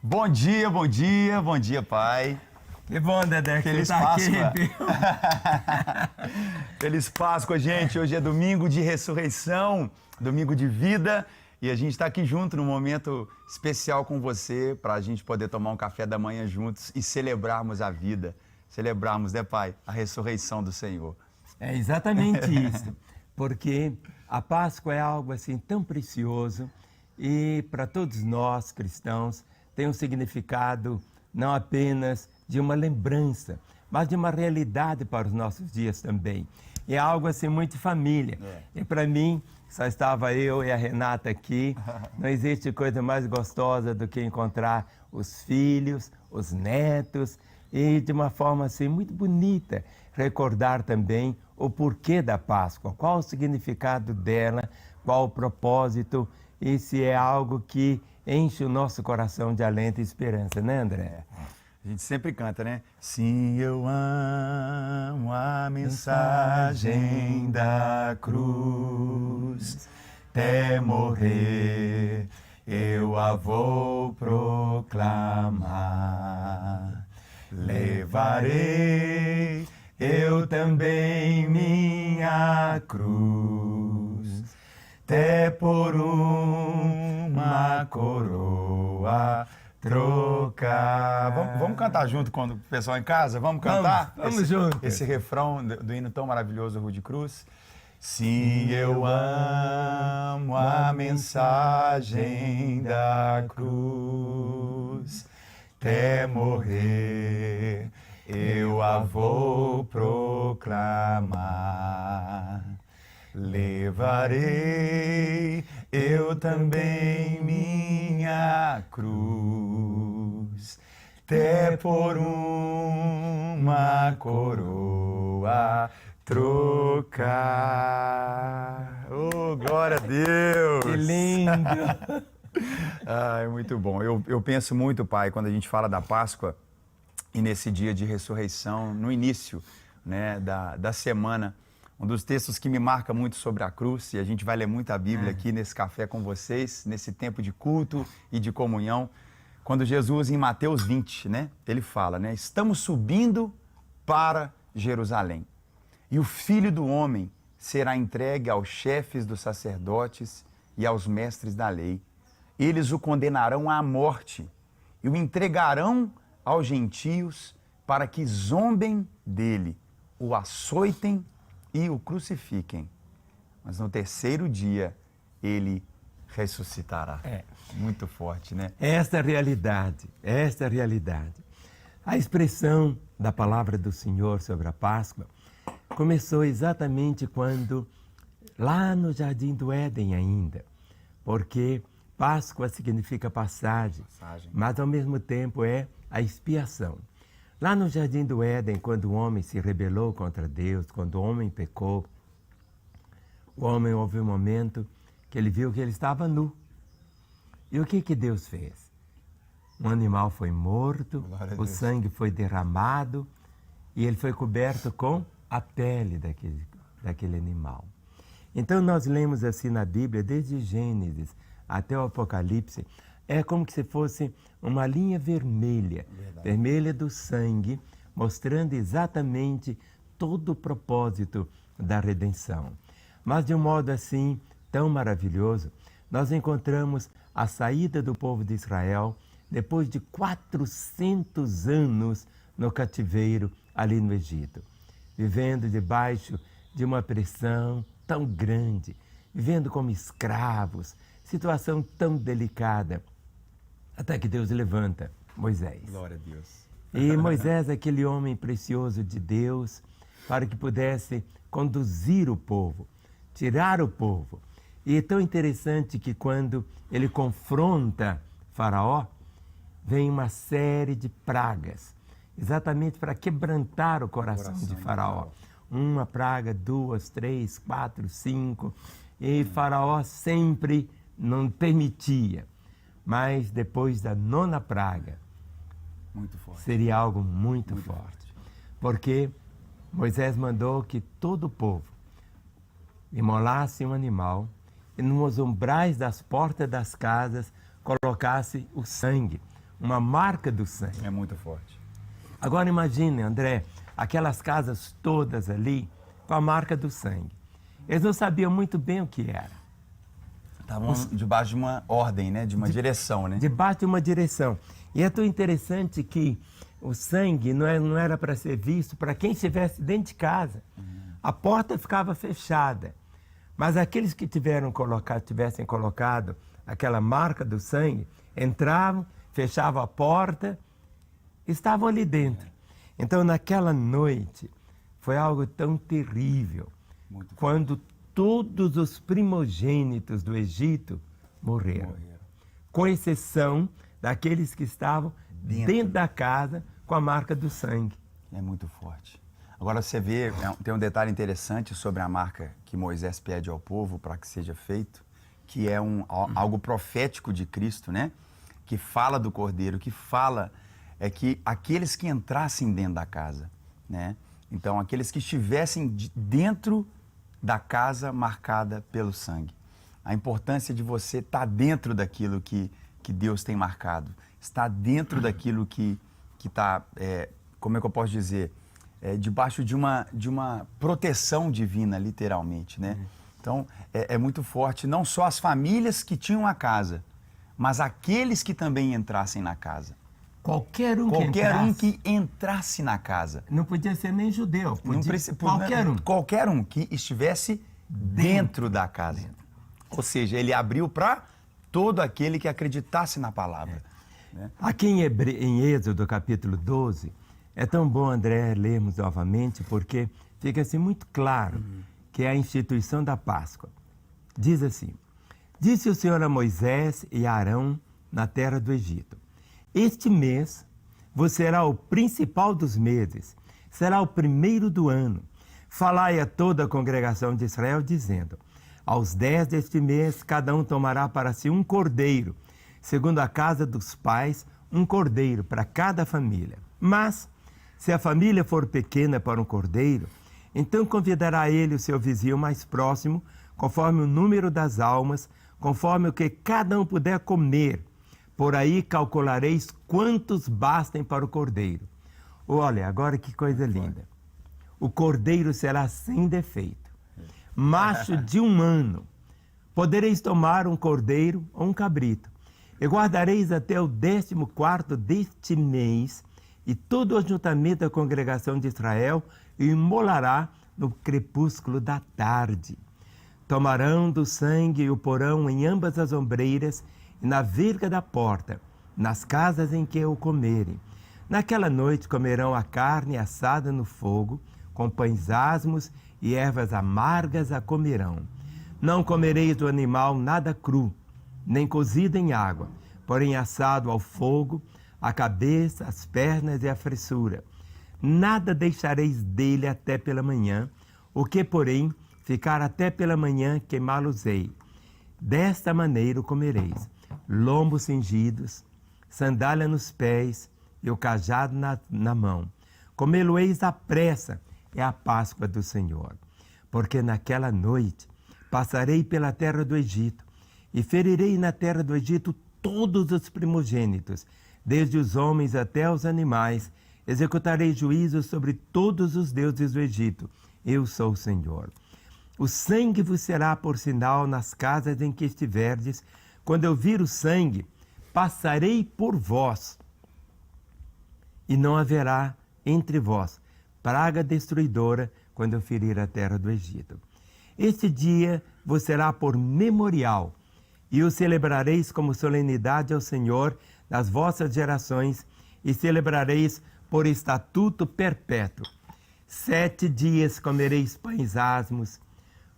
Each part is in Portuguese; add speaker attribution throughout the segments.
Speaker 1: Bom dia, bom dia, bom dia, pai.
Speaker 2: Que bom, Dedé, que
Speaker 1: Feliz
Speaker 2: você tá
Speaker 1: Páscoa.
Speaker 2: aqui.
Speaker 1: Feliz Páscoa, gente. Hoje é domingo de ressurreição, domingo de vida. E a gente está aqui junto num momento especial com você, para a gente poder tomar um café da manhã juntos e celebrarmos a vida. Celebrarmos, né, pai, a ressurreição do Senhor.
Speaker 2: É exatamente isso, porque a Páscoa é algo assim tão precioso e para todos nós cristãos tem um significado não apenas de uma lembrança, mas de uma realidade para os nossos dias também. E é algo assim muito família. E para mim, só estava eu e a Renata aqui, não existe coisa mais gostosa do que encontrar os filhos, os netos e de uma forma assim muito bonita, recordar também o porquê da Páscoa, qual o significado dela, qual o propósito e se é algo que enche o nosso coração de alento e esperança, né, André?
Speaker 1: A gente sempre canta, né? Sim, eu amo a mensagem da cruz, até morrer eu a vou proclamar. Levarei eu também minha cruz, até por uma coroa trocar. Vamos cantar junto com o pessoal em casa? Vamos cantar?
Speaker 2: Vamos junto.
Speaker 1: Esse refrão do hino tão maravilhoso, Rude Cruz. Sim, eu amo a mensagem da cruz, até morrer eu a vou proclamar. Levarei eu também minha cruz, até por uma coroa trocar. Oh, glória a Deus!
Speaker 2: Que lindo!
Speaker 1: Ai, muito bom. Eu penso muito, pai, quando a gente fala da Páscoa e nesse dia de ressurreição, no início, né, da semana, um dos textos que me marca muito sobre a cruz, e a gente vai ler muito a Bíblia aqui nesse café com vocês, nesse tempo de culto e de comunhão, quando Jesus, em Mateus 20, né, ele fala, né, estamos subindo para Jerusalém, e o Filho do Homem será entregue aos chefes dos sacerdotes e aos mestres da lei. Eles o condenarão à morte e o entregarão aos gentios para que zombem dele, o açoitem e o crucifiquem. Mas no terceiro dia ele ressuscitará. Muito forte, né?
Speaker 2: Esta é a realidade, esta é a realidade. A expressão da palavra do Senhor sobre a Páscoa começou exatamente quando, lá no Jardim do Éden ainda, porque Páscoa significa passagem, mas ao mesmo tempo é a expiação. Lá no Jardim do Éden, quando o homem se rebelou contra Deus, quando o homem pecou, o homem houve um momento que ele viu que ele estava nu. E o que Deus fez? Um animal foi morto, o sangue foi derramado e ele foi coberto com a pele daquele animal. Então nós lemos assim na Bíblia, desde Gênesis até o Apocalipse, é como que se fosse uma linha vermelha, vermelha do sangue, mostrando exatamente todo o propósito da redenção. Mas de um modo assim tão maravilhoso, nós encontramos a saída do povo de Israel depois de 400 anos no cativeiro ali no Egito, vivendo debaixo de uma pressão tão grande, vivendo como escravos, situação tão delicada, até que Deus levanta Moisés.
Speaker 1: Glória a Deus.
Speaker 2: E Moisés, aquele homem precioso de Deus, para que pudesse conduzir o povo, tirar o povo. E é tão interessante que quando ele confronta Faraó, vem uma série de pragas, exatamente para quebrantar o coração de Faraó. Uma praga, 2, 3, 4, 5, e Faraó sempre não permitia. Mas depois da 9ª praga,
Speaker 1: muito forte.
Speaker 2: Seria algo muito forte. Porque Moisés mandou que todo o povo imolasse um animal e nos umbrais das portas das casas colocasse o sangue, uma marca do sangue.
Speaker 1: É muito forte.
Speaker 2: Agora imagine, André, aquelas casas todas ali com a marca do sangue. Eles não sabiam muito bem o que era.
Speaker 1: Estavam debaixo de uma ordem, né? De uma direção, né?
Speaker 2: Debaixo de uma direção. E é tão interessante que o sangue não era para ser visto para quem estivesse dentro de casa. A porta ficava fechada. Mas aqueles que tivessem colocado aquela marca do sangue, entravam, fechavam a porta, estavam ali dentro. Então, naquela noite, foi algo tão terrível, quando todos os primogênitos do Egito morreram. Com exceção daqueles que estavam dentro da casa com a marca do sangue.
Speaker 1: É muito forte. Agora você vê, tem um detalhe interessante sobre a marca que Moisés pede ao povo para que seja feito, que é algo profético de Cristo, né? Que fala do Cordeiro, que fala que aqueles que entrassem dentro da casa, né? Então, aqueles que estivessem dentro da casa marcada pelo sangue. A importância de você estar dentro daquilo que Deus tem marcado, estar dentro daquilo que está, como é que eu posso dizer, debaixo de uma proteção divina, literalmente, né? Então, é muito forte, não só as famílias que tinham a casa, mas aqueles que também entrassem na casa.
Speaker 2: Qualquer um
Speaker 1: que entrasse na casa.
Speaker 2: Não podia ser nem judeu,
Speaker 1: qualquer um que estivesse dentro da casa. Ou seja, ele abriu para todo aquele que acreditasse na palavra. Né?
Speaker 2: Aqui em Êxodo, capítulo 12, é tão bom, André, lermos novamente, porque fica assim muito claro que é a instituição da Páscoa. Diz assim: disse o Senhor a Moisés e a Arão na terra do Egito: este mês vos será o principal dos meses, será o primeiro do ano. Falai a toda a congregação de Israel, dizendo: aos 10 deste mês, cada um tomará para si um cordeiro, segundo a casa dos pais, um cordeiro para cada família. Mas, se a família for pequena para um cordeiro, então convidará ele o seu vizinho mais próximo, conforme o número das almas, conforme o que cada um puder comer. Por aí calculareis quantos bastem para o cordeiro. Olha, agora que coisa linda. O cordeiro será sem defeito, macho de 1 ano. Podereis tomar um cordeiro ou um cabrito, e guardareis até o 14º deste mês, e todo o ajuntamento da congregação de Israel o imolará no crepúsculo da tarde. Tomarão do sangue e o porão em ambas as ombreiras e na verga da porta, nas casas em que o comerem. Naquela noite comerão a carne assada no fogo, com pães asmos e ervas amargas a comerão. Não comereis do animal nada cru, nem cozido em água, porém assado ao fogo, a cabeça, as pernas e a fressura. Nada deixareis dele até pela manhã, o que, porém, ficar até pela manhã, queimá-los-ei. Desta maneira o comereis: lombos cingidos, sandália nos pés e o cajado na mão. Comê-lo-eis à pressa, é a Páscoa do Senhor. Porque naquela noite passarei pela terra do Egito e ferirei na terra do Egito todos os primogênitos, desde os homens até os animais. Executarei juízo sobre todos os deuses do Egito. Eu sou o Senhor. O sangue vos será por sinal nas casas em que estiverdes. Quando eu vir o sangue, passarei por vós, e não haverá entre vós praga destruidora quando eu ferir a terra do Egito. Este dia vos será por memorial, e o celebrareis como solenidade ao Senhor nas vossas gerações, e celebrareis por estatuto perpétuo. 7 dias comereis pães asmos.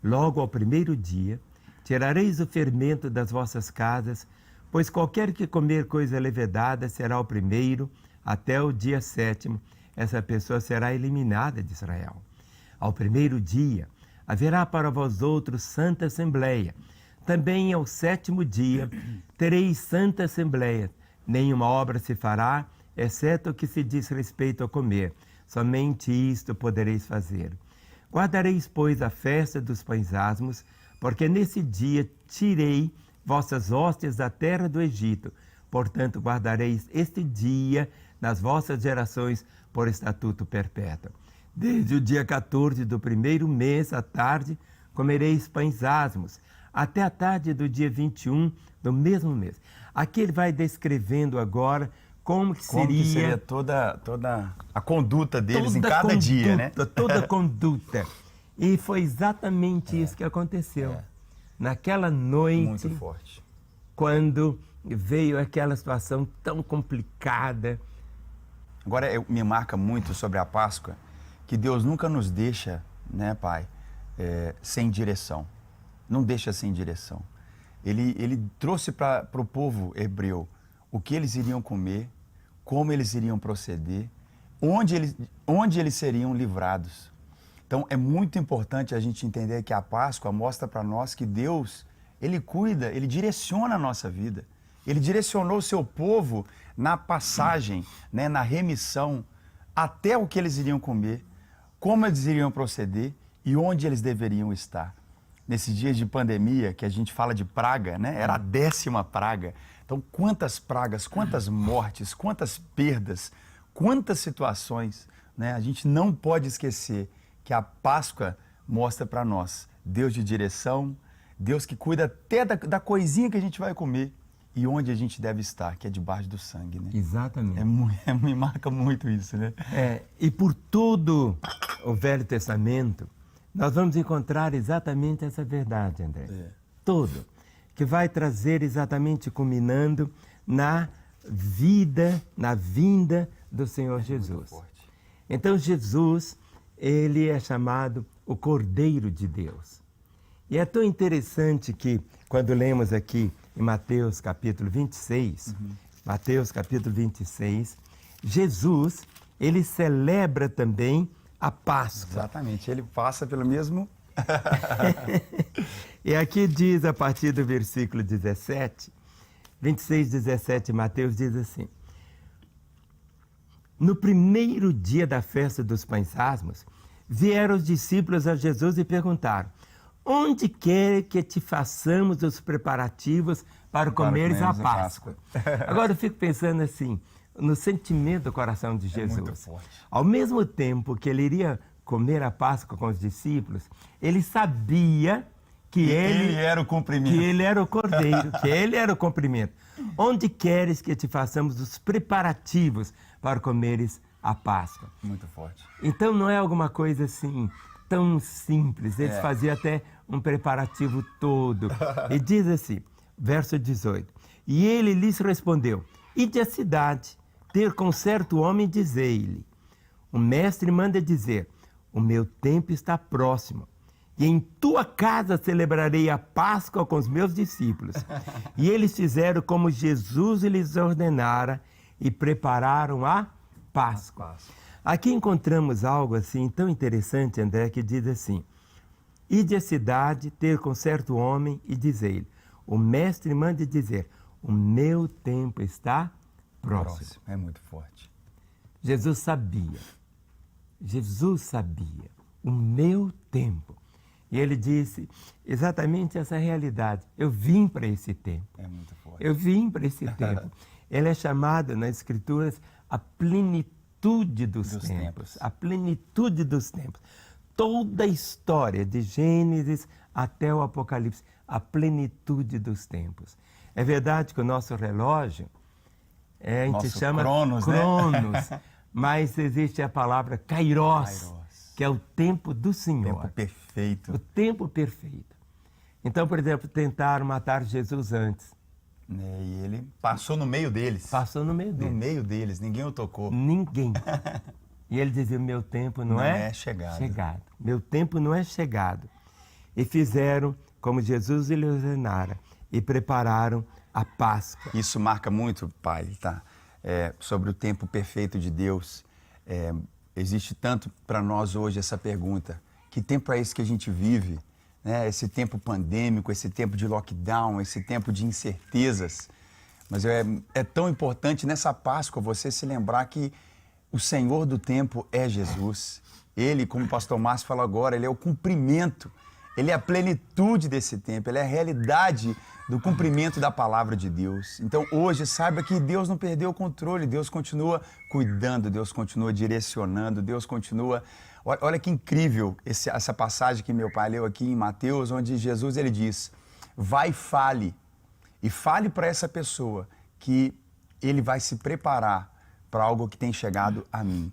Speaker 2: Logo ao primeiro dia, tirareis o fermento das vossas casas, pois qualquer que comer coisa levedada será o primeiro, até o dia 7º, essa pessoa será eliminada de Israel. Ao primeiro dia, haverá para vós outros santa assembleia. Também ao 7º dia, tereis santa assembleia. Nenhuma obra se fará, exceto o que se diz respeito a comer. Somente isto podereis fazer. Guardareis, pois, a festa dos pães asmos, porque nesse dia tirei vossas hóstias da terra do Egito, Portanto, guardareis este dia nas vossas gerações por estatuto perpétuo. Desde o dia 14 do primeiro mês, à tarde, comereis pães asmos, até a tarde do dia 21 do mesmo mês. Aqui ele vai descrevendo agora como que seria
Speaker 1: toda a conduta deles em cada dia, né?
Speaker 2: Toda a conduta. E foi exatamente isso que aconteceu. Naquela noite,
Speaker 1: muito forte,
Speaker 2: quando veio aquela situação tão complicada.
Speaker 1: Agora, me marca muito sobre a Páscoa que Deus nunca nos deixa, né, Pai, sem direção. Não deixa sem direção. Ele trouxe para o povo hebreu o que eles iriam comer, como eles iriam proceder, onde eles seriam livrados. Então, é muito importante a gente entender que a Páscoa mostra para nós que Deus, Ele cuida, Ele direciona a nossa vida. Ele direcionou o seu povo na passagem, né, na remissão, até o que eles iriam comer, como eles iriam proceder e onde eles deveriam estar. Nesses dias de pandemia, que a gente fala de praga, né? Era a 10ª praga. Então, quantas pragas, quantas mortes, quantas perdas, quantas situações, né? A gente não pode esquecer que a Páscoa mostra para nós Deus de direção, Deus que cuida até da coisinha que a gente vai comer e onde a gente deve estar, que é debaixo do sangue, né?
Speaker 2: Exatamente.
Speaker 1: Me marca muito isso, né?
Speaker 2: E por todo o Velho Testamento, nós vamos encontrar exatamente essa verdade, André. Todo. Que vai trazer exatamente culminando na vida, na vinda do Senhor Jesus. Então, Jesus, ele é chamado o Cordeiro de Deus. E é tão interessante que, quando lemos aqui em Mateus capítulo 26, Mateus capítulo 26, Jesus, ele celebra também a Páscoa.
Speaker 1: Exatamente, ele passa pelo mesmo...
Speaker 2: E aqui diz, a partir do versículo 17, 26, 17, Mateus diz assim: no primeiro dia da festa dos pães asmos, vieram os discípulos a Jesus e perguntaram: onde quer que te façamos os preparativos para comeres a Páscoa? Agora eu fico pensando assim, no sentimento do coração de Jesus.
Speaker 1: Muito forte.
Speaker 2: Ao mesmo tempo que ele iria comer a Páscoa com os discípulos, ele sabia que ele
Speaker 1: era o cumprimento.
Speaker 2: Que ele era o Cordeiro, que ele era o cumprimento. Onde queres que te façamos os preparativos para comeres a Páscoa?
Speaker 1: Muito forte.
Speaker 2: Então não é alguma coisa assim tão simples. Eles faziam até um preparativo todo. E diz assim, verso 18: e ele lhes respondeu: ide à cidade, ter com certo homem, dizei-lhe: o mestre manda dizer, o meu tempo está próximo, e em tua casa celebrarei a Páscoa com os meus discípulos. E eles fizeram como Jesus lhes ordenara e prepararam a Páscoa. Aqui encontramos algo assim tão interessante, André, que diz assim: ide à cidade, ter com certo homem e dizei-lhe, o mestre manda dizer, o meu tempo está próximo.
Speaker 1: É muito forte.
Speaker 2: Jesus sabia, o meu tempo. E ele disse exatamente essa realidade. Eu vim para esse tempo.
Speaker 1: É muito forte.
Speaker 2: Eu vim para esse tempo. Ele é chamado nas Escrituras a plenitude dos tempos. A plenitude dos tempos. Toda a história, de Gênesis até o Apocalipse, a plenitude dos tempos. É verdade que o nosso relógio, a gente chama
Speaker 1: Cronos,
Speaker 2: né? Mas existe a palavra Kairos, que é o tempo do Senhor.
Speaker 1: O tempo perfeito.
Speaker 2: O tempo perfeito. Então, por exemplo, tentaram matar Jesus antes.
Speaker 1: E ele passou no meio deles.
Speaker 2: Passou no meio deles.
Speaker 1: No meio deles, ninguém o tocou.
Speaker 2: Ninguém. E ele dizia, meu tempo não é
Speaker 1: chegado.
Speaker 2: Meu tempo não é chegado. E fizeram como Jesus lhe ordenara e prepararam a Páscoa.
Speaker 1: Isso marca muito, Pai, tá? Sobre o tempo perfeito de Deus. Existe tanto para nós hoje essa pergunta: que tempo é esse que a gente vive? Né? Esse tempo pandêmico, esse tempo de lockdown, esse tempo de incertezas. Mas é tão importante nessa Páscoa você se lembrar que o Senhor do tempo é Jesus. Ele, como o pastor Márcio falou agora, ele é o cumprimento. Ele é a plenitude desse tempo, ele é a realidade do cumprimento da palavra de Deus. Então hoje saiba que Deus não perdeu o controle, Deus continua cuidando, Deus continua direcionando, Deus continua... Olha que incrível essa passagem que meu pai leu aqui em Mateus, onde Jesus ele diz, vai e fale para essa pessoa que ele vai se preparar para algo que tem chegado a mim.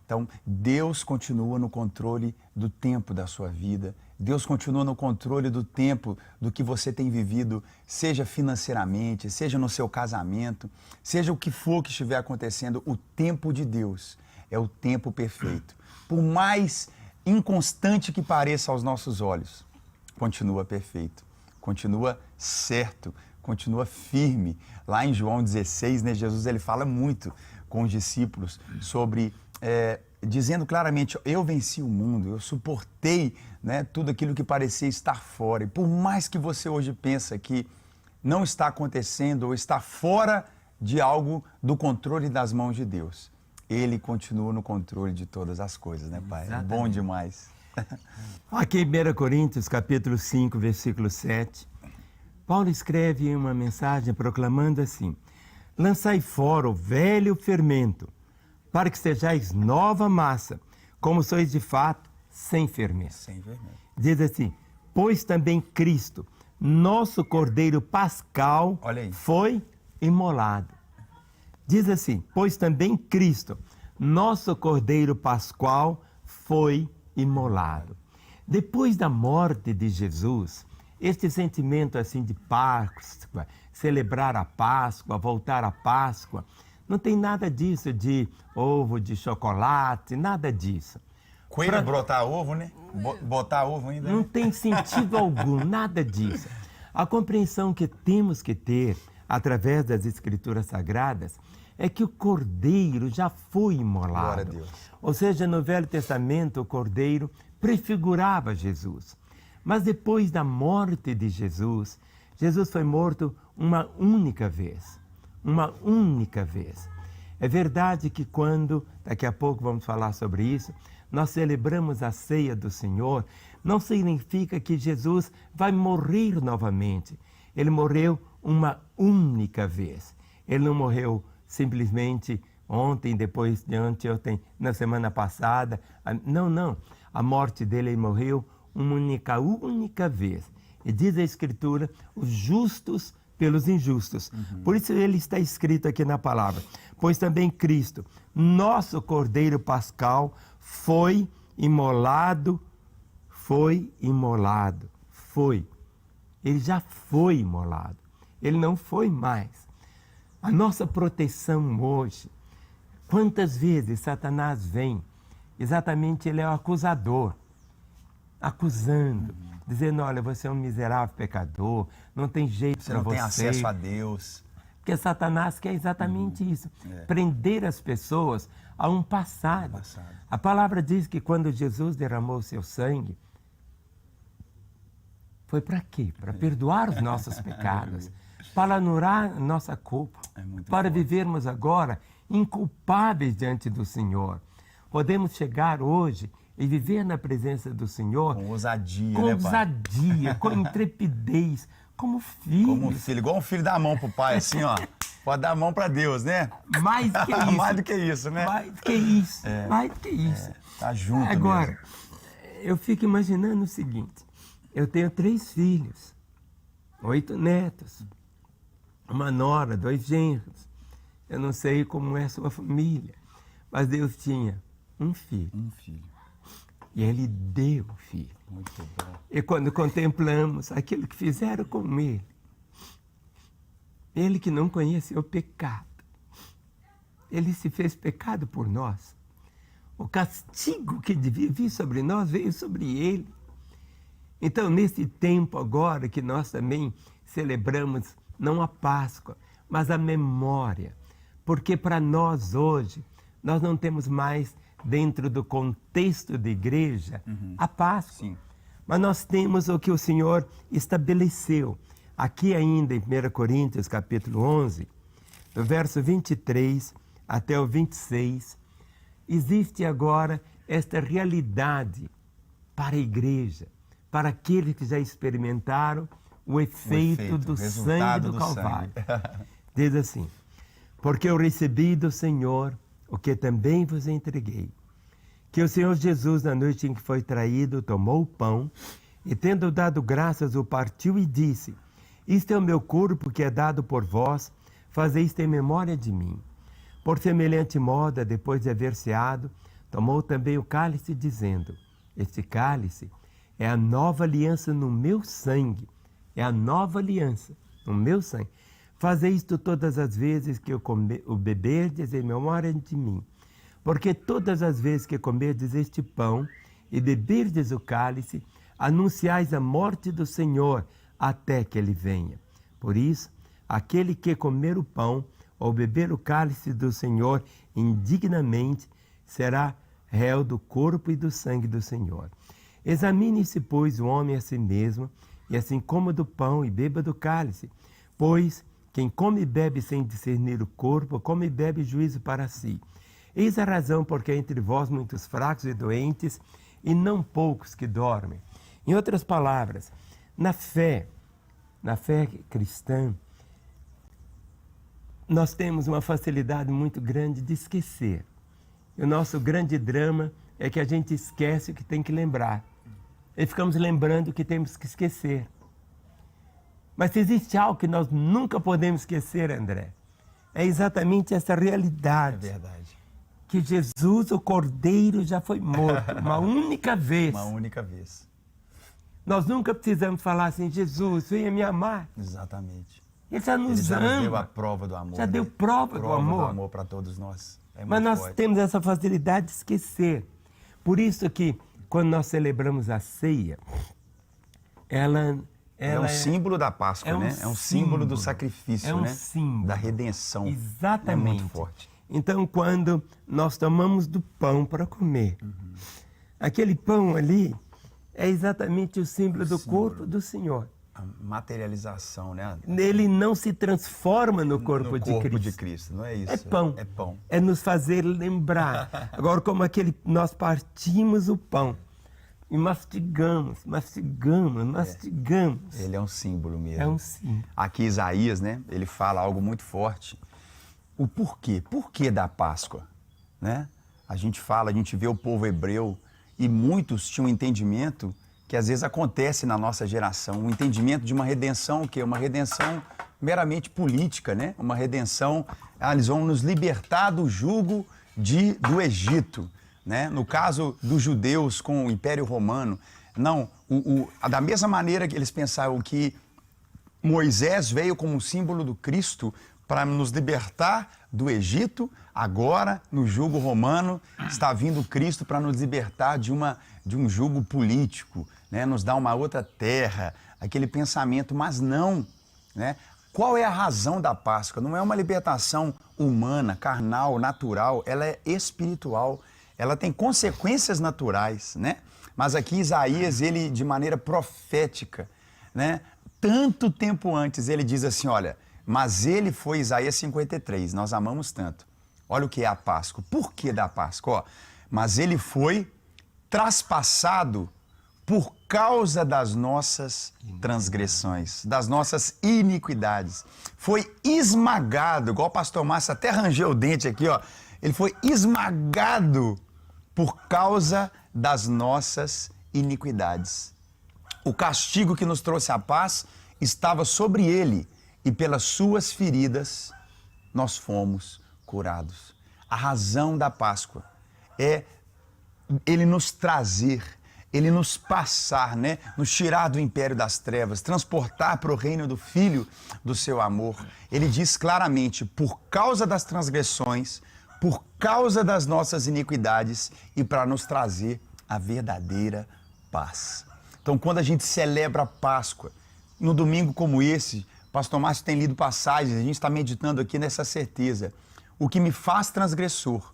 Speaker 1: Então, Deus continua no controle do tempo da sua vida. Deus continua no controle do tempo do que você tem vivido, seja financeiramente, seja no seu casamento, seja o que for que estiver acontecendo, o tempo de Deus é o tempo perfeito. Por mais inconstante que pareça aos nossos olhos, continua perfeito, continua certo, continua firme. Lá em João 16, né, Jesus ele fala muito com os discípulos sobre, dizendo claramente, eu venci o mundo, eu suportei, né, tudo aquilo que parecia estar fora. E por mais que você hoje pensa que não está acontecendo ou está fora de algo do controle das mãos de Deus, Ele continua no controle de todas as coisas, né, Pai? Exatamente. É bom demais.
Speaker 2: Aqui em 1 Coríntios, capítulo 5, versículo 7, Paulo escreve uma mensagem proclamando assim, lançai fora o velho fermento, para que sejais nova massa, como sois de fato, sem fermento. Sem fermento. Diz assim, pois também Cristo, nosso Cordeiro Pascal, foi imolado. Diz assim, pois também Cristo, nosso Cordeiro Pascual, foi imolado. Depois da morte de Jesus, este sentimento assim de Páscoa, celebrar a Páscoa, voltar à Páscoa, não tem nada disso de ovo, de chocolate, nada disso.
Speaker 1: Coelho brotar ovo, né? Botar ovo ainda.
Speaker 2: Não
Speaker 1: né?
Speaker 2: tem sentido algum, nada disso. A compreensão que temos que ter através das Escrituras Sagradas é que o Cordeiro já foi imolado.
Speaker 1: Glória a Deus.
Speaker 2: Ou seja, no Velho Testamento o Cordeiro prefigurava Jesus. Mas depois da morte de Jesus, Jesus foi morto uma única vez. Uma única vez. É verdade que quando, daqui a pouco vamos falar sobre isso, nós celebramos a ceia do Senhor, não significa que Jesus vai morrer novamente. Ele morreu uma única vez. Ele não morreu simplesmente ontem, depois de anteontem, na semana passada. Não, não. A morte dele, ele morreu uma única vez. E diz a Escritura, os justos pelos injustos. Por isso ele está escrito aqui na palavra. Pois também Cristo, nosso Cordeiro Pascal, foi imolado. Ele já foi imolado. Ele não foi mais. A nossa proteção hoje, quantas vezes Satanás vem, exatamente ele é o acusador, acusando, dizendo, olha, você é um miserável pecador, não tem jeito para você.
Speaker 1: Você não tem acesso a Deus.
Speaker 2: Porque Satanás quer exatamente isso, prender as pessoas a um passado. A palavra diz que quando Jesus derramou o seu sangue, foi para quê? Para perdoar os nossos pecados, para anular nossa culpa, para vivermos agora inculpáveis diante do Senhor. Podemos chegar hoje e viver na presença do Senhor
Speaker 1: com ousadia,
Speaker 2: com
Speaker 1: né, Pai?
Speaker 2: ousadia, com intrepidez, como filho.
Speaker 1: Como filho, igual um filho dá a mão pro pai, assim, ó. Pode dar a mão para Deus, né?
Speaker 2: Mais do que isso.
Speaker 1: Mais do que isso, né?
Speaker 2: Mais do que isso. Mais do que isso.
Speaker 1: Tá junto
Speaker 2: agora,
Speaker 1: mesmo.
Speaker 2: Eu fico imaginando o seguinte. Eu tenho 3 filhos, 8 netos, uma nora, 2 genros. Eu não sei como é a sua família, mas Deus tinha um filho.
Speaker 1: Um filho.
Speaker 2: E Ele deu o filho.
Speaker 1: Muito bom.
Speaker 2: E quando contemplamos aquilo que fizeram com ele que não conheceu o pecado, ele se fez pecado por nós. O castigo que devia vir sobre nós veio sobre ele. Então, nesse tempo agora que nós também celebramos não a Páscoa, mas a memória, porque para nós hoje, nós não temos mais dentro do contexto da igreja a Páscoa.
Speaker 1: Sim.
Speaker 2: Mas nós temos o que o Senhor estabeleceu. Aqui ainda em 1 Coríntios, capítulo 11, do verso 23 até o 26, existe agora esta realidade para a igreja, para aqueles que já experimentaram o efeito do sangue do Calvário. Diz assim: porque eu recebi do Senhor o que também vos entreguei, que o Senhor Jesus, na noite em que foi traído, tomou o pão e, tendo dado graças, o partiu e disse: isto é o meu corpo que é dado por vós, fazei isto em memória de mim. Por semelhante modo, depois de haver ceado, tomou também o cálice, dizendo: este cálice é a nova aliança no meu sangue. É a nova aliança no meu sangue. Fazei isto todas as vezes que o beberdes em memória de mim. Porque todas as vezes que comerdes este pão e beberdes o cálice, anunciais a morte do Senhor até que Ele venha. Por isso, aquele que comer o pão ou beber o cálice do Senhor indignamente, será réu do corpo e do sangue do Senhor. Examine-se, pois, o homem a si mesmo, e assim coma do pão e beba do cálice. Pois quem come e bebe sem discernir o corpo, come e bebe juízo para si. Eis a razão porque há entre vós muitos fracos e doentes, e não poucos que dormem. Em outras palavras, na fé cristã, nós temos uma facilidade muito grande de esquecer. E o nosso grande drama é que a gente esquece o que tem que lembrar. E ficamos lembrando o que temos que esquecer. Mas se existe algo que nós nunca podemos esquecer, André, é exatamente essa realidade.
Speaker 1: É verdade.
Speaker 2: Que Jesus, o Cordeiro, já foi morto uma única vez.
Speaker 1: Uma única vez.
Speaker 2: Nós nunca precisamos falar assim: Jesus, venha me amar.
Speaker 1: Exatamente.
Speaker 2: Ele já nos ama.
Speaker 1: Ele já nos deu a prova do amor.
Speaker 2: Já deu prova do amor.
Speaker 1: do amor para todos nós.
Speaker 2: Mas nós
Speaker 1: forte.
Speaker 2: temos essa facilidade de esquecer. Por isso que, quando nós celebramos a ceia, ela
Speaker 1: é um símbolo da Páscoa,
Speaker 2: é um
Speaker 1: né? É um símbolo do sacrifício,
Speaker 2: é um
Speaker 1: né?
Speaker 2: símbolo.
Speaker 1: Da redenção.
Speaker 2: Exatamente.
Speaker 1: É muito forte.
Speaker 2: Então, quando nós tomamos do pão para comer, aquele pão ali é exatamente o símbolo do corpo do Senhor.
Speaker 1: A materialização, né?
Speaker 2: Ele não se transforma no corpo
Speaker 1: de Cristo, não é isso?
Speaker 2: É pão.
Speaker 1: É pão.
Speaker 2: É nos fazer lembrar. Agora, como nós partimos o pão e mastigamos.
Speaker 1: Ele é um símbolo mesmo.
Speaker 2: É um símbolo.
Speaker 1: Aqui Isaías, né? Ele fala algo muito forte. O porquê? Porquê da Páscoa? Né? A gente vê o povo hebreu e muitos tinham um entendimento que às vezes acontece na nossa geração, um entendimento de uma redenção, que é uma redenção meramente política, né? Uma redenção, eles vão nos libertar do jugo do Egito, né? No caso dos judeus com o Império Romano. Não, da mesma maneira que eles pensavam que Moisés veio como um símbolo do Cristo para nos libertar do Egito, agora, no jugo romano, está vindo Cristo para nos libertar de um jugo político, né? Nos dar uma outra terra, aquele pensamento, mas não. Né? Qual é a razão da Páscoa? Não é uma libertação humana, carnal, natural, ela é espiritual, ela tem consequências naturais, né? Mas aqui Isaías, ele de maneira profética, né? Tanto tempo antes, ele diz assim, olha, mas ele foi, Isaías 53, nós amamos tanto. Olha o que é a Páscoa. Por que da Páscoa? Ó, mas ele foi traspassado por causa das nossas transgressões, das nossas iniquidades. Foi esmagado, igual o pastor Márcio até rangeu o dente aqui, ó. Ele foi esmagado por causa das nossas iniquidades. O castigo que nos trouxe a paz estava sobre ele, e pelas suas feridas nós fomos curados. A razão da Páscoa é ele nos trazer, ele nos passar, né? Nos tirar do império das trevas, transportar para o reino do Filho do seu amor. Ele diz claramente, por causa das transgressões, por causa das nossas iniquidades e para nos trazer a verdadeira paz. Então, quando a gente celebra a Páscoa, no domingo como esse, Pastor Márcio tem lido passagens, a gente está meditando aqui nessa certeza. O que me faz transgressor,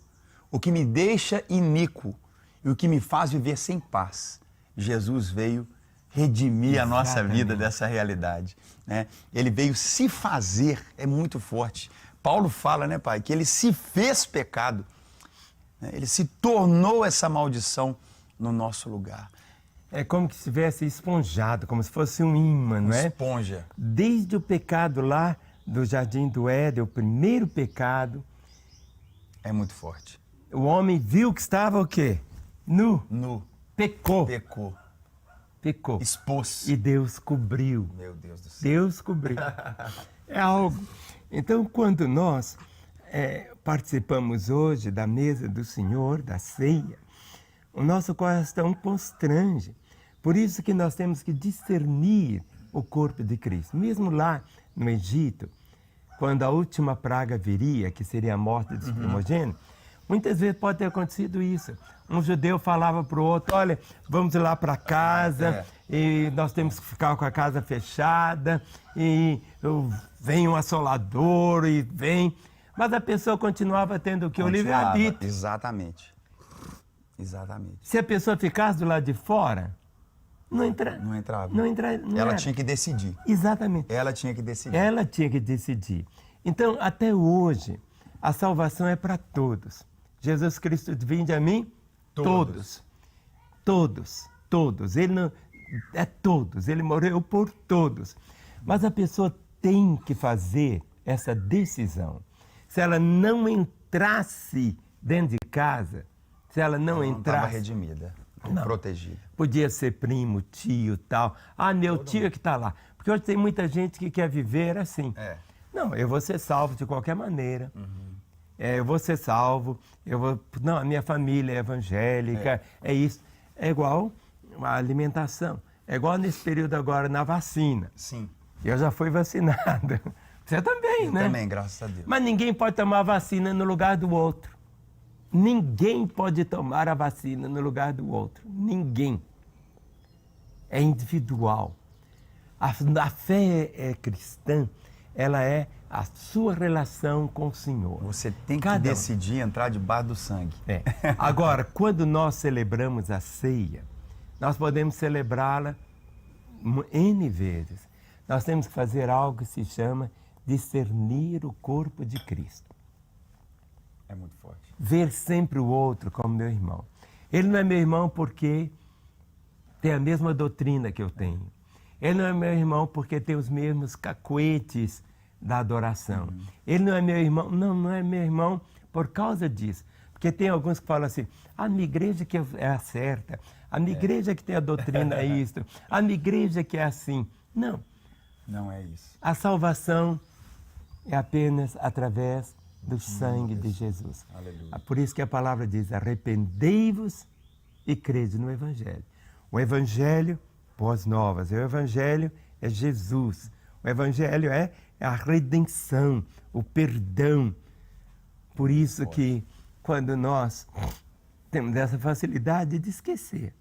Speaker 1: o que me deixa iníquo e o que me faz viver sem paz. Jesus veio redimir a nossa vida dessa realidade. Né? Ele veio se fazer, é muito forte. Paulo fala, né, pai, que ele se fez pecado. Né? Ele se tornou essa maldição no nosso lugar.
Speaker 2: é como que estivesse esponjado, como se fosse um imã, não é?
Speaker 1: Esponja.
Speaker 2: Desde o pecado lá do Jardim do Éden, o primeiro pecado,
Speaker 1: É muito forte.
Speaker 2: o homem viu que estava o quê? Nu.
Speaker 1: Nu.
Speaker 2: Pecou.
Speaker 1: Pecou.
Speaker 2: Pecou.
Speaker 1: Expôs.
Speaker 2: E Deus cobriu.
Speaker 1: Meu Deus do céu.
Speaker 2: Deus cobriu. É algo. Então, quando nós participamos hoje da mesa do Senhor, da ceia, o nosso coração constrange. Por isso que nós temos que discernir o corpo de Cristo. Mesmo lá no Egito, quando a última praga viria, que seria a morte dos primogênitos, muitas vezes pode ter acontecido isso. Um judeu falava para o outro, olha, vamos lá para casa, e nós temos que ficar com a casa fechada, e vem um assolador, e vem... Mas a pessoa continuava tendo o que? O livre-arbítrio.
Speaker 1: Exatamente. Exatamente.
Speaker 2: Se a pessoa ficasse do lado de fora, não entrava.
Speaker 1: Ela tinha que decidir.
Speaker 2: Exatamente.
Speaker 1: Ela tinha que decidir.
Speaker 2: Ela tinha que decidir. Então, até hoje, a salvação é para todos. Jesus Cristo, vinde a mim, todos. Todos. Todos. Ele não... É todos. Ele morreu por todos. Mas a pessoa tem que fazer essa decisão. Se ela não entrasse dentro de casa, se ela não entrasse...
Speaker 1: Não estava redimida, protegida.
Speaker 2: Podia ser primo, tio, tal. Ah, meu tio é que está lá. Porque hoje tem muita gente que quer viver assim. Não, eu vou ser salvo de qualquer maneira. Eu vou ser salvo. Não, a minha família é evangélica. É isso. É igual a alimentação. É igual nesse período agora na vacina.
Speaker 1: Sim.
Speaker 2: Eu já fui vacinado. Você também, né?
Speaker 1: Também, graças a Deus.
Speaker 2: Mas ninguém pode tomar a vacina no lugar do outro. Ninguém pode tomar a vacina no lugar do outro. Ninguém. É individual. A fé cristã, ela é a sua relação com o Senhor.
Speaker 1: Você tem que decidir entrar debaixo do sangue.
Speaker 2: Agora, quando nós celebramos a ceia, nós podemos celebrá-la N vezes. Nós temos que fazer algo que se chama discernir o corpo de Cristo.
Speaker 1: É muito forte.
Speaker 2: Ver sempre o outro como meu irmão. Ele não é meu irmão porque tem a mesma doutrina que eu tenho. Ele não é meu irmão porque tem os mesmos cacuetes da adoração. Ele não é meu irmão, não é meu irmão por causa disso. Porque tem alguns que falam assim, a minha igreja que é a certa, a minha igreja que tem a doutrina é isto, a minha igreja que é assim. Não.
Speaker 1: Não é isso.
Speaker 2: A salvação é apenas através do sangue de Jesus.
Speaker 1: Aleluia.
Speaker 2: Por isso que a palavra diz, arrependei-vos e crede no Evangelho. O Evangelho, boas novas, o Evangelho é Jesus. O Evangelho é a redenção, o perdão. Por isso que quando nós temos essa facilidade de esquecer,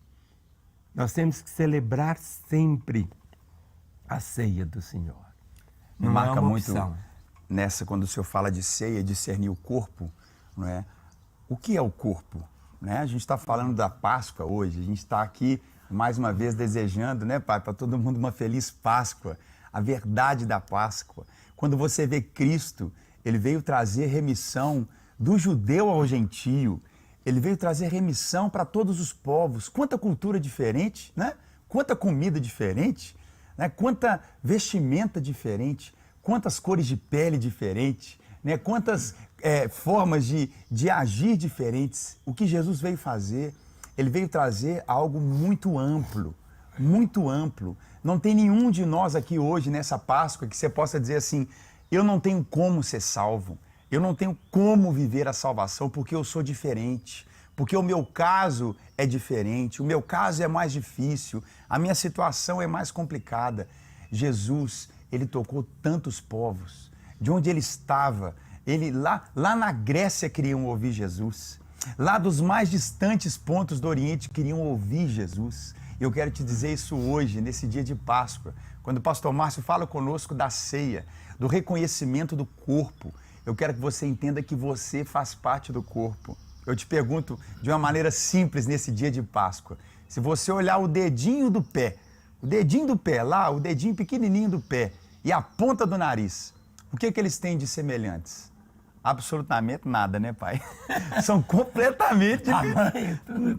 Speaker 2: nós temos que celebrar sempre a ceia do Senhor.
Speaker 1: Me marca muito nessa, quando o senhor fala de ceia, discernir o corpo, não é? O que é o corpo? Né? A gente está falando da Páscoa hoje, a gente está aqui mais uma vez desejando, né, Pai, para todo mundo uma feliz Páscoa, a verdade da Páscoa. Quando você vê Cristo, ele veio trazer remissão do judeu ao gentio, ele veio trazer remissão para todos os povos. Quanta cultura diferente, né? Quanta comida diferente, né? Quanta vestimenta diferente, quantas cores de pele diferentes, né? Quantas formas de agir diferentes. O que Jesus veio fazer, ele veio trazer algo muito amplo, muito amplo. Não tem nenhum de nós aqui hoje, nessa Páscoa, que você possa dizer assim, eu não tenho como ser salvo, eu não tenho como viver a salvação porque eu sou diferente, porque o meu caso é diferente, o meu caso é mais difícil, a minha situação é mais complicada. Jesus, ele tocou tantos povos, de onde ele estava, ele lá na Grécia queriam ouvir Jesus, lá dos mais distantes pontos do Oriente queriam ouvir Jesus. Eu quero te dizer isso hoje, nesse dia de Páscoa, quando o pastor Márcio fala conosco da ceia, do reconhecimento do corpo. Eu quero que você entenda que você faz parte do corpo. Eu te pergunto de uma maneira simples nesse dia de Páscoa. Se você olhar o dedinho do pé lá, o dedinho pequenininho do pé e a ponta do nariz, o que eles têm de semelhantes? absolutamente nada, né, pai? São completamente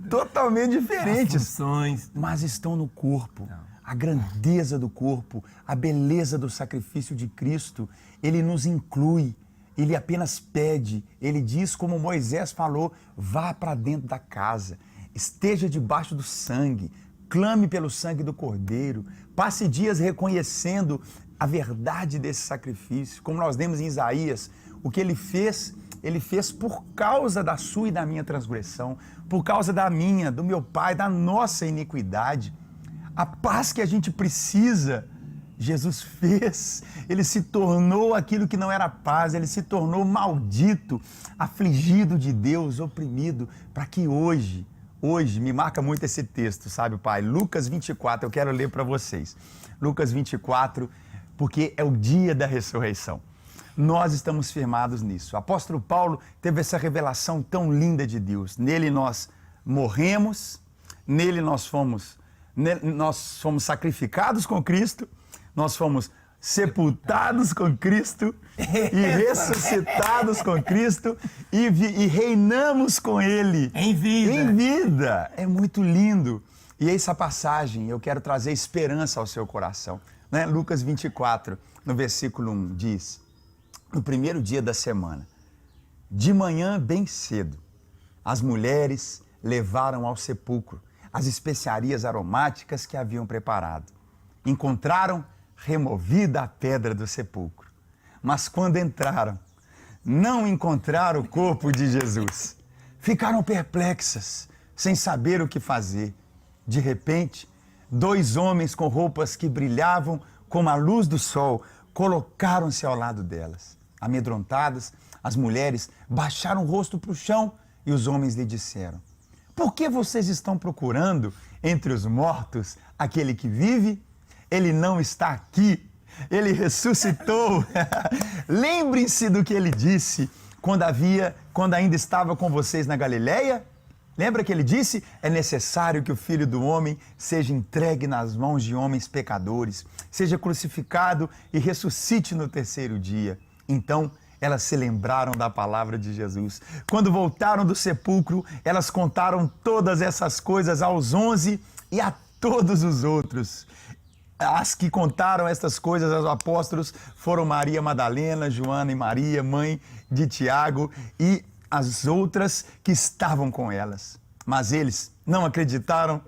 Speaker 1: totalmente diferentes.
Speaker 2: As funções,
Speaker 1: mas estão no corpo. A grandeza do corpo, a beleza do sacrifício de Cristo, ele nos inclui. Ele apenas pede, ele diz como Moisés falou, vá para dentro da casa, esteja debaixo do sangue, clame pelo sangue do Cordeiro, passe dias reconhecendo a verdade desse sacrifício. Como nós lemos em Isaías, o que ele fez por causa da sua e da minha transgressão, por causa da minha, do meu pai, da nossa iniquidade. A paz que a gente precisa, Jesus fez. Ele se tornou aquilo que não era paz, ele se tornou maldito, afligido de Deus, oprimido, para que hoje, me marca muito esse texto, sabe, pai? Lucas 24, eu quero ler para vocês. Lucas 24, porque é o dia da ressurreição. Nós estamos firmados nisso. O apóstolo Paulo teve essa revelação tão linda de Deus. Nele nós morremos, nele nós fomos sacrificados com Cristo, nós fomos sepultados com Cristo e ressuscitados com Cristo e reinamos com Ele.
Speaker 2: Em vida.
Speaker 1: Em vida. É muito lindo. E essa passagem, eu quero trazer esperança ao seu coração. Né? Lucas 24, no versículo 1, diz: no primeiro dia da semana, de manhã bem cedo, as mulheres levaram ao sepulcro as especiarias aromáticas que haviam preparado. Encontraram removida a pedra do sepulcro. Mas quando entraram, não encontraram o corpo de Jesus. Ficaram perplexas, sem saber o que fazer. De repente, 2 homens com roupas que brilhavam como a luz do sol colocaram-se ao lado delas. Amedrontadas, as mulheres baixaram o rosto para o chão e os homens lhe disseram: por que vocês estão procurando entre os mortos aquele que vive? Ele não está aqui, ele ressuscitou. Lembrem-se do que ele disse quando ainda estava com vocês na Galileia. Lembra que ele disse? É necessário que o Filho do Homem seja entregue nas mãos de homens pecadores, seja crucificado e ressuscite no 3º dia. Então, elas se lembraram da palavra de Jesus. Quando voltaram do sepulcro, elas contaram todas essas coisas aos 11 e a todos os outros. As que contaram estas coisas aos apóstolos foram Maria Madalena, Joana e Maria, mãe de Tiago, e as outras que estavam com elas. Mas eles não acreditaram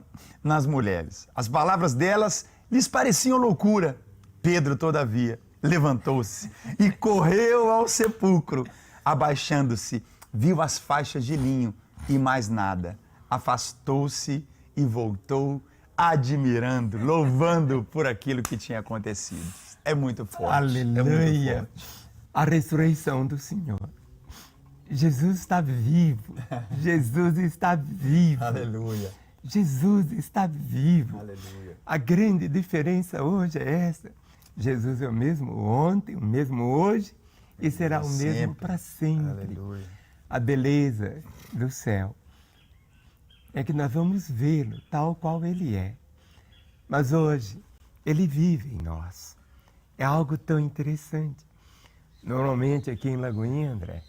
Speaker 1: nas mulheres. As palavras delas lhes pareciam loucura. Pedro, todavia, levantou-se e correu ao sepulcro. Abaixando-se, viu as faixas de linho e mais nada. Afastou-se e voltou, admirando, louvando por aquilo que tinha acontecido. É muito forte.
Speaker 2: Aleluia.
Speaker 1: É muito forte.
Speaker 2: A ressurreição do Senhor. Jesus está vivo. Jesus está vivo.
Speaker 1: Aleluia.
Speaker 2: Jesus está vivo.
Speaker 1: Aleluia.
Speaker 2: A grande diferença hoje é essa. Jesus é o mesmo ontem, o mesmo hoje e será o mesmo para sempre.
Speaker 1: Aleluia.
Speaker 2: A beleza do céu é que nós vamos vê-lo tal qual ele é. Mas hoje ele vive em nós. É algo tão interessante. Normalmente aqui em Lagoinha, André,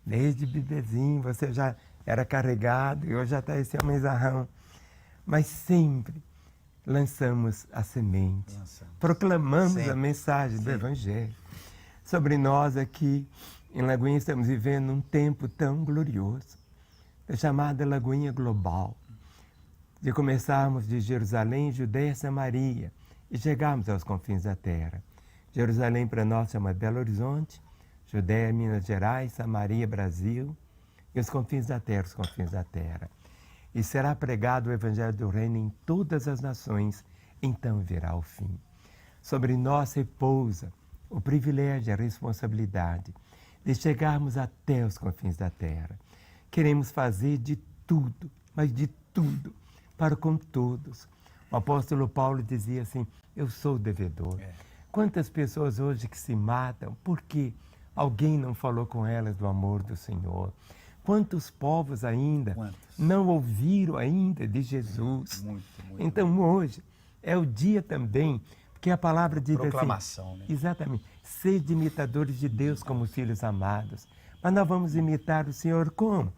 Speaker 2: desde bebezinho você já era carregado e hoje já está esse homenzarrão. Mas sempre lançamos a semente, proclamamos sempre a mensagem do Evangelho. Sobre nós aqui em Lagoinha estamos vivendo um tempo tão glorioso, chamada Lagoinha Global, de começarmos de Jerusalém, Judéia, Samaria e chegarmos aos confins da terra. Jerusalém para nós chama Belo Horizonte, Judéia, Minas Gerais, Samaria, Brasil e os confins da terra, os confins da terra. E será pregado o Evangelho do Reino em todas as nações, então virá o fim. Sobre nós repousa o privilégio e a responsabilidade de chegarmos até os confins da terra. Queremos fazer de tudo, mas de tudo, para com todos. O apóstolo Paulo dizia assim, eu sou devedor. Quantas pessoas hoje que se matam porque alguém não falou com elas do amor do Senhor? Quantos povos ainda não ouviram ainda de Jesus? Muito. Então hoje é o dia também Porque a palavra diz
Speaker 1: proclamação,
Speaker 2: assim,
Speaker 1: né?
Speaker 2: exatamente, sede imitadores de Deus como filhos amados. Mas nós vamos imitar o Senhor como?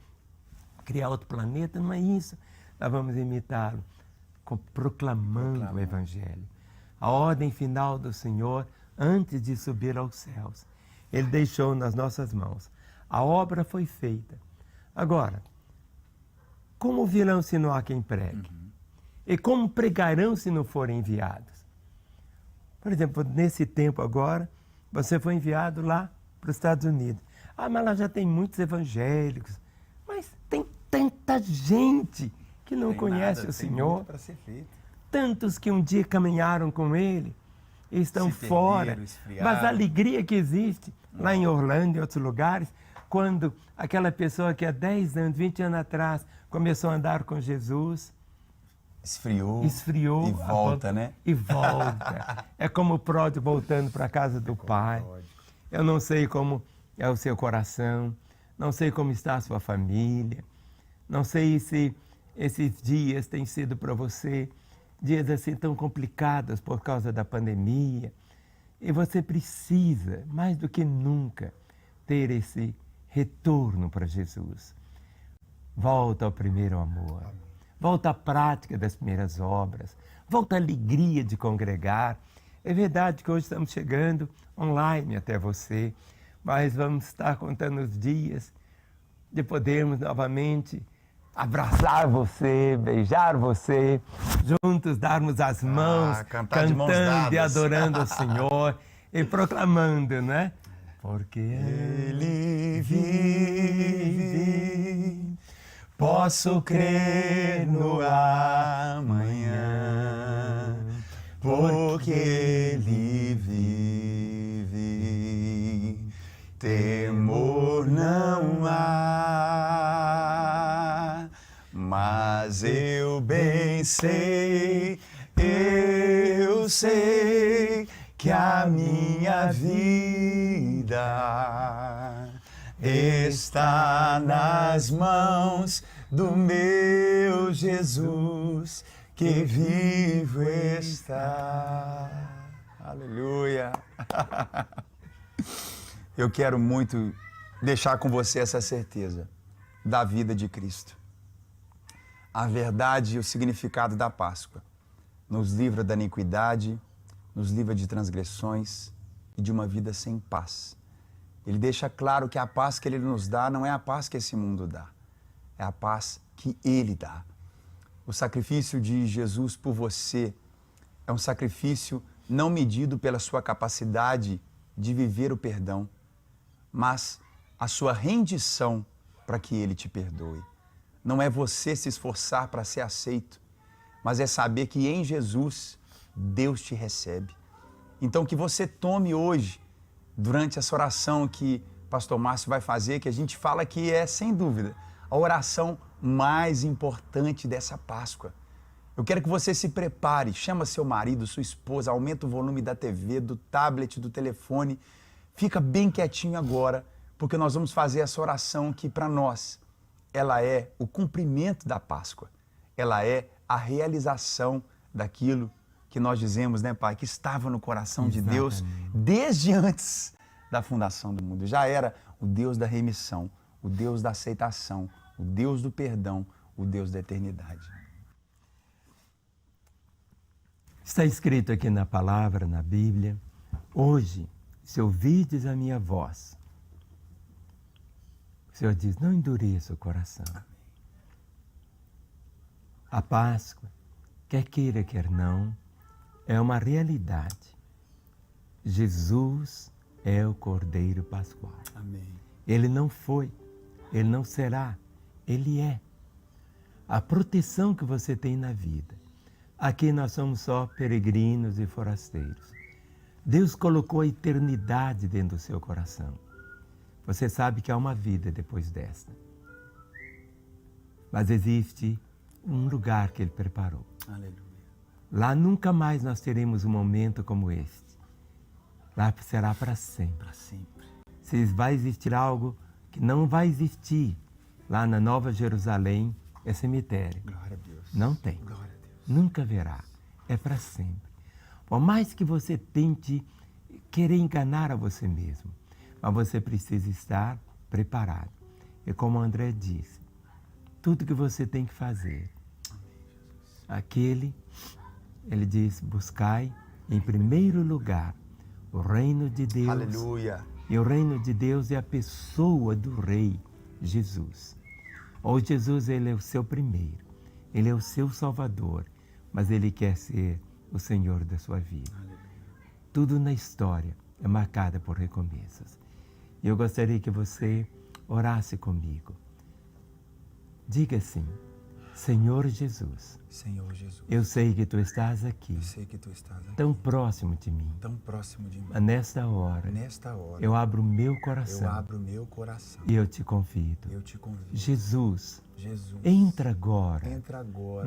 Speaker 2: Criar outro planeta? Não é isso. Nós vamos imitá-lo proclamando o Evangelho. A ordem final do Senhor antes de subir aos céus. Ele deixou nas nossas mãos. A obra foi feita. Agora, como virão se não há quem pregue? E como pregarão se não forem enviados? Por exemplo, nesse tempo agora, você foi enviado lá para os Estados Unidos. Ah, mas lá já tem muitos evangélicos. Mas tem tanta gente que não conhece o Senhor.
Speaker 1: Para ser feito.
Speaker 2: Tantos que um dia caminharam com Ele e estão
Speaker 1: Se
Speaker 2: fora.
Speaker 1: perderam, esfriaram.
Speaker 2: Mas a alegria que existe lá em Orlando e em outros lugares, quando aquela pessoa que há 10 anos, 20 anos atrás, começou a andar com Jesus,
Speaker 1: esfriou
Speaker 2: e
Speaker 1: volta, né?
Speaker 2: E volta. É como o pródigo voltando para a casa do pai. Eu não sei como é o seu coração, não sei como está a sua família, não sei se esses dias têm sido para você dias assim tão complicados por causa da pandemia. E você precisa, mais do que nunca, ter esse retorno para Jesus. Volta ao primeiro amor. Volta à prática das primeiras obras. Volta à alegria de congregar. É verdade que hoje estamos chegando online até você, mas vamos estar contando os dias de podermos novamente abraçar você, beijar você, juntos darmos as mãos,
Speaker 1: cantar de mãos
Speaker 2: cantando e
Speaker 1: dadas.
Speaker 2: adorando o Senhor e proclamando, né? Porque Ele vive, posso crer no amanhã, porque Ele vive, temor não há, mas eu bem sei, eu sei que a minha vida está nas mãos do meu Jesus, que vivo está. Aleluia! Eu quero muito deixar com você essa certeza da vida de Cristo. A verdade e o significado da Páscoa nos livra da iniquidade, nos livra de transgressões e de uma vida sem paz. Ele deixa claro que a paz que Ele nos dá não é a paz que esse mundo dá, é a paz que Ele dá. O sacrifício de Jesus por você é um sacrifício não medido pela sua capacidade de viver o perdão, mas a sua rendição para que Ele te perdoe. Não é você se esforçar para ser aceito, mas é saber que em Jesus Deus te recebe. Então que você tome hoje, durante essa oração que pastor Márcio vai fazer, que a gente fala que é, sem dúvida, a oração mais importante dessa Páscoa. Eu quero que você se prepare, chama seu marido, sua esposa, aumenta o volume da TV, do tablet, do telefone, fica bem quietinho agora, porque nós vamos fazer essa oração que para nós, ela é o cumprimento da Páscoa, ela é a realização daquilo que nós dizemos, né, Pai, que estava no coração de Deus desde antes da fundação do mundo. Já era o Deus da remissão, o Deus da aceitação, o Deus do perdão, o Deus da eternidade. Está escrito aqui na palavra, na Bíblia, hoje, se ouvirdes a minha voz, o Senhor diz, não endureça o coração. A Páscoa, quer queira, quer não, é uma realidade. Jesus é o Cordeiro Pascual.
Speaker 1: Amém.
Speaker 2: Ele não foi, ele não será, ele é. A proteção que você tem na vida. Aqui nós somos só peregrinos e forasteiros. Deus colocou a eternidade dentro do seu coração. Você sabe que há uma vida depois desta. Mas existe um lugar que Ele preparou.
Speaker 1: Aleluia.
Speaker 2: Lá nunca mais nós teremos um momento como este. Lá será para sempre.
Speaker 1: Para sempre.
Speaker 2: Se vai existir algo que não vai existir lá na Nova Jerusalém, é cemitério.
Speaker 1: Glória a Deus.
Speaker 2: Não tem.
Speaker 1: Glória a Deus.
Speaker 2: Nunca haverá. É para sempre. Por mais que você tente querer enganar a você mesmo, mas você precisa estar preparado. E como o André disse, tudo que você tem que fazer, ele diz, buscai em primeiro lugar o reino de Deus.
Speaker 1: Aleluia.
Speaker 2: E o reino de Deus é a pessoa do Rei Jesus. Ou Jesus, ele é o seu primeiro, ele é o seu Salvador, mas ele quer ser o Senhor da sua vida. Tudo na história é marcada por recomeços. E eu gostaria que você orasse comigo. Diga assim: Senhor Jesus,
Speaker 1: Senhor Jesus,
Speaker 2: eu sei que Tu estás aqui,
Speaker 1: eu sei que Tu estás aqui,
Speaker 2: tão próximo de mim.
Speaker 1: tão próximo de mim.
Speaker 2: Nesta hora, eu abro o meu coração,
Speaker 1: eu abro o meu coração
Speaker 2: e eu te convido.
Speaker 1: eu te convido.
Speaker 2: Jesus,
Speaker 1: Jesus,
Speaker 2: entra agora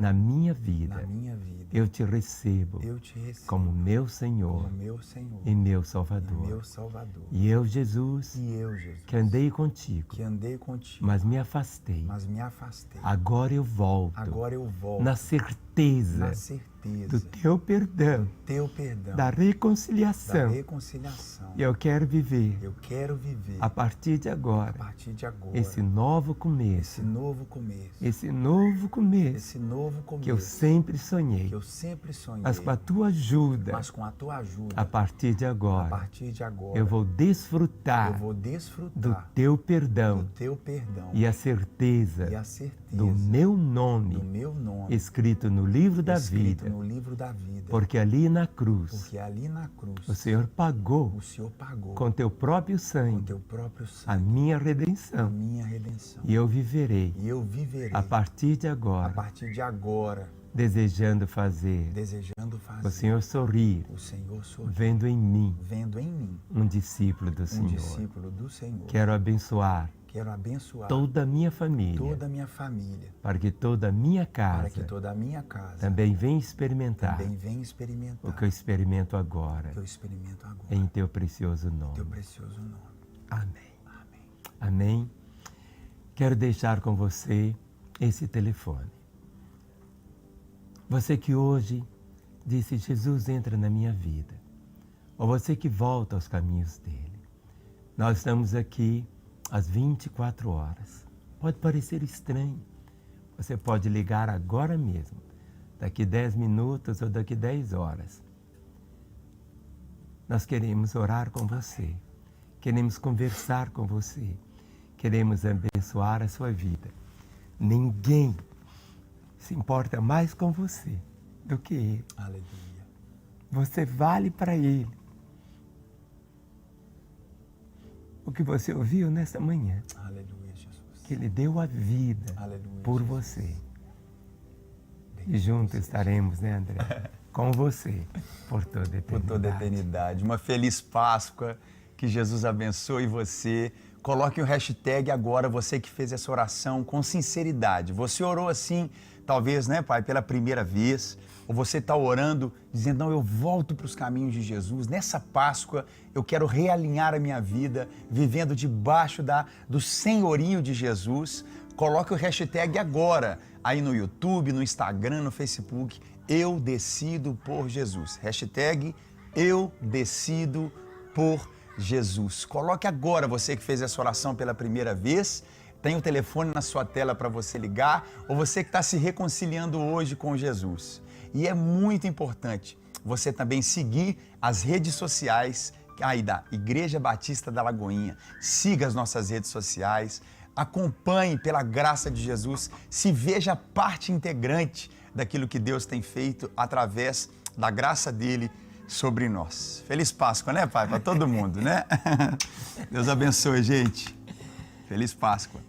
Speaker 1: na
Speaker 2: na minha
Speaker 1: vida.
Speaker 2: vida. Eu te recebo
Speaker 1: Eu te recebo
Speaker 2: como meu Senhor
Speaker 1: como meu Senhor
Speaker 2: e meu
Speaker 1: e
Speaker 2: Salvador.
Speaker 1: meu Salvador.
Speaker 2: E eu, Jesus,
Speaker 1: E eu, Jesus,
Speaker 2: que andei contigo,
Speaker 1: que andei contigo,
Speaker 2: mas me afastei.
Speaker 1: mas me afastei.
Speaker 2: Agora eu volto
Speaker 1: Agora eu volto
Speaker 2: na certeza
Speaker 1: na certeza
Speaker 2: do Teu perdão,
Speaker 1: teu perdão,
Speaker 2: da
Speaker 1: da
Speaker 2: reconciliação.
Speaker 1: reconciliação.
Speaker 2: E eu quero viver,
Speaker 1: Eu quero viver
Speaker 2: a partir de
Speaker 1: a
Speaker 2: agora,
Speaker 1: partir de agora
Speaker 2: esse novo
Speaker 1: esse
Speaker 2: começo,
Speaker 1: novo começo,
Speaker 2: esse novo começo
Speaker 1: esse novo começo
Speaker 2: que eu sempre sonhei.
Speaker 1: que eu sempre sonhei.
Speaker 2: Mas com a Tua ajuda,
Speaker 1: Mas com a tua ajuda,
Speaker 2: a partir de
Speaker 1: a
Speaker 2: agora,
Speaker 1: partir de agora,
Speaker 2: eu vou
Speaker 1: eu
Speaker 2: desfrutar
Speaker 1: vou
Speaker 2: do
Speaker 1: desfrutar
Speaker 2: Teu
Speaker 1: do
Speaker 2: perdão
Speaker 1: teu perdão
Speaker 2: e a certeza
Speaker 1: e a certeza
Speaker 2: do meu
Speaker 1: do
Speaker 2: nome
Speaker 1: meu nome
Speaker 2: escrito no livro da
Speaker 1: escrito
Speaker 2: vida,
Speaker 1: no livro da vida.
Speaker 2: porque ali na cruz
Speaker 1: Porque ali na cruz
Speaker 2: o Senhor pagou
Speaker 1: o Senhor pagou
Speaker 2: com Teu próprio
Speaker 1: com
Speaker 2: sangue
Speaker 1: teu próprio
Speaker 2: a
Speaker 1: sangue
Speaker 2: minha
Speaker 1: a
Speaker 2: redenção,
Speaker 1: minha redenção.
Speaker 2: e eu viverei
Speaker 1: E eu viverei
Speaker 2: a partir de
Speaker 1: a
Speaker 2: agora,
Speaker 1: partir de agora,
Speaker 2: desejando fazer
Speaker 1: desejando
Speaker 2: o
Speaker 1: fazer
Speaker 2: Senhor sorrir,
Speaker 1: o Senhor sorrir,
Speaker 2: vendo em mim
Speaker 1: vendo em mim
Speaker 2: um discípulo do
Speaker 1: um
Speaker 2: Senhor.
Speaker 1: discípulo do Senhor.
Speaker 2: Quero abençoar
Speaker 1: Quero abençoar
Speaker 2: toda a minha família,
Speaker 1: toda a minha família,
Speaker 2: para que toda a minha
Speaker 1: para que
Speaker 2: casa
Speaker 1: toda a minha casa
Speaker 2: também venha experimentar
Speaker 1: também venha experimentar
Speaker 2: o que eu experimento agora,
Speaker 1: o que eu experimento agora,
Speaker 2: em Teu precioso
Speaker 1: teu
Speaker 2: nome.
Speaker 1: precioso nome.
Speaker 2: Amém.
Speaker 1: Amém.
Speaker 2: Amém. Quero deixar com você esse telefone. Você que hoje disse, Jesus, entra na minha vida. Ou você que volta aos caminhos dele. Nós estamos aqui às 24 horas. Pode parecer estranho. Você pode ligar agora mesmo, daqui 10 minutos ou daqui 10 horas. Nós queremos orar com você. Queremos conversar com você. Queremos abençoar a sua vida. Ninguém se importa mais com você do que Ele.
Speaker 1: Aleluia.
Speaker 2: Você vale para Ele. O que você ouviu nesta manhã,
Speaker 1: Aleluia, Jesus.
Speaker 2: que Ele deu a vida
Speaker 1: Aleluia,
Speaker 2: por
Speaker 1: Jesus.
Speaker 2: você. E juntos estaremos, né, André? Com você por toda a eternidade.
Speaker 1: Por toda a eternidade. Uma feliz Páscoa, que Jesus abençoe você. Coloque o hashtag agora, você que fez essa oração com sinceridade. Você orou assim, talvez, né, Pai, pela primeira vez, ou você está orando dizendo, não, eu volto para os caminhos de Jesus. Nessa Páscoa, eu quero realinhar a minha vida, vivendo debaixo do senhorio de Jesus. Coloque o hashtag agora, aí no YouTube, no Instagram, no Facebook, eu decido por Jesus. Hashtag eu decido por Jesus. Coloque agora, você que fez essa oração pela primeira vez, tem o telefone na sua tela para você ligar, ou você que está se reconciliando hoje com Jesus. E é muito importante você também seguir as redes sociais aí da Igreja Batista da Lagoinha. Siga as nossas redes sociais, acompanhe pela graça de Jesus, se veja parte integrante daquilo que Deus tem feito através da graça dele sobre nós. Feliz Páscoa, né, Pai? Para todo mundo, né? Deus abençoe, gente. Feliz Páscoa.